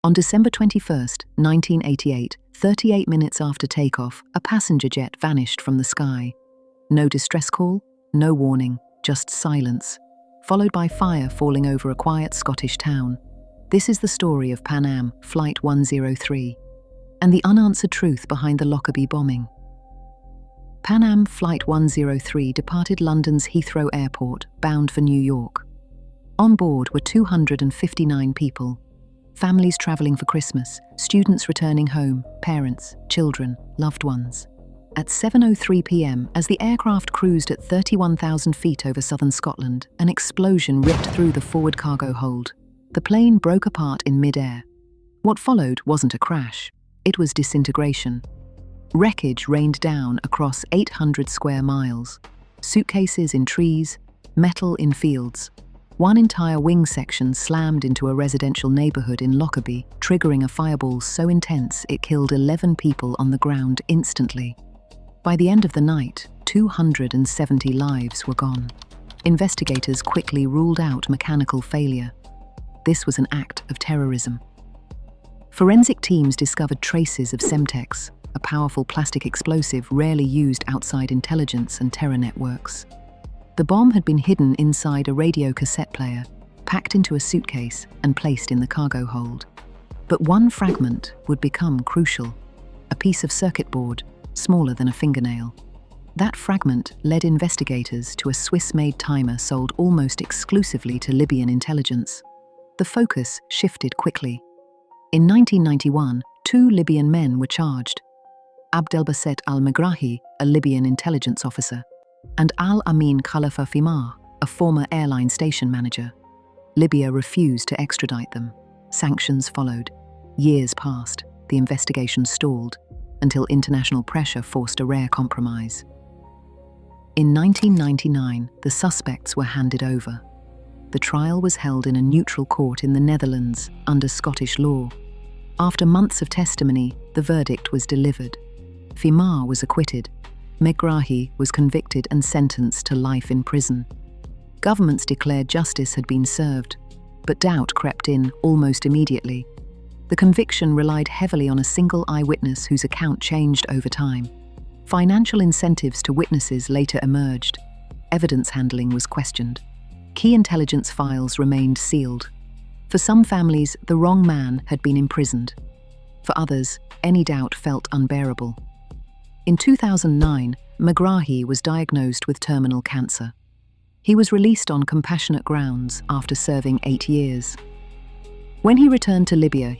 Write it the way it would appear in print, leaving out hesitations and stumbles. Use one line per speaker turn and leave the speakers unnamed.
On December 21, 1988, 38 minutes after takeoff, a passenger jet vanished from the sky. No distress call, no warning, just silence, followed by fire falling over a quiet Scottish town. This is the story of Pan Am Flight 103 and the unanswered truth behind the Lockerbie bombing. Pan Am Flight 103 departed London's Heathrow Airport, bound for New York. On board were 259 people. Families travelling for Christmas, students returning home, parents, children, loved ones. At 7:03 p.m., as the aircraft cruised at 31,000 feet over southern Scotland, an explosion ripped through the forward cargo hold. The plane broke apart in mid-air. What followed wasn't a crash, it was disintegration. Wreckage rained down across 800 square miles. Suitcases in trees, metal in fields. One entire wing section slammed into a residential neighborhood in Lockerbie, triggering a fireball so intense it killed 11 people on the ground instantly. By the end of the night, 270 lives were gone. Investigators quickly ruled out mechanical failure. This was an act of terrorism. Forensic teams discovered traces of Semtex, a powerful plastic explosive rarely used outside intelligence and terror networks. The bomb had been hidden inside a radio cassette player, packed into a suitcase and placed in the cargo hold. But one fragment would become crucial, a piece of circuit board smaller than a fingernail. That fragment led investigators to a Swiss-made timer sold almost exclusively to Libyan intelligence. The focus shifted quickly. In 1991, 2 Libyan men were charged. Abdelbasset al-Megrahi, a Libyan intelligence officer, and Al-Amin Khalifa Fimar, a former airline station manager. Libya refused to extradite them. Sanctions followed. Years passed, the investigation stalled, until international pressure forced a rare compromise. In 1999, the suspects were handed over. The trial was held in a neutral court in the Netherlands, under Scottish law. After months of testimony, the verdict was delivered. Fimar was acquitted. Megrahi was convicted and sentenced to life in prison. Governments declared justice had been served, but doubt crept in almost immediately. The conviction relied heavily on a single eyewitness whose account changed over time. Financial incentives to witnesses later emerged. Evidence handling was questioned. Key intelligence files remained sealed. For some families, the wrong man had been imprisoned. For others, any doubt felt unbearable. In 2009, Megrahi was diagnosed with terminal cancer. He was released on compassionate grounds after serving 8 years. When he returned to Libya,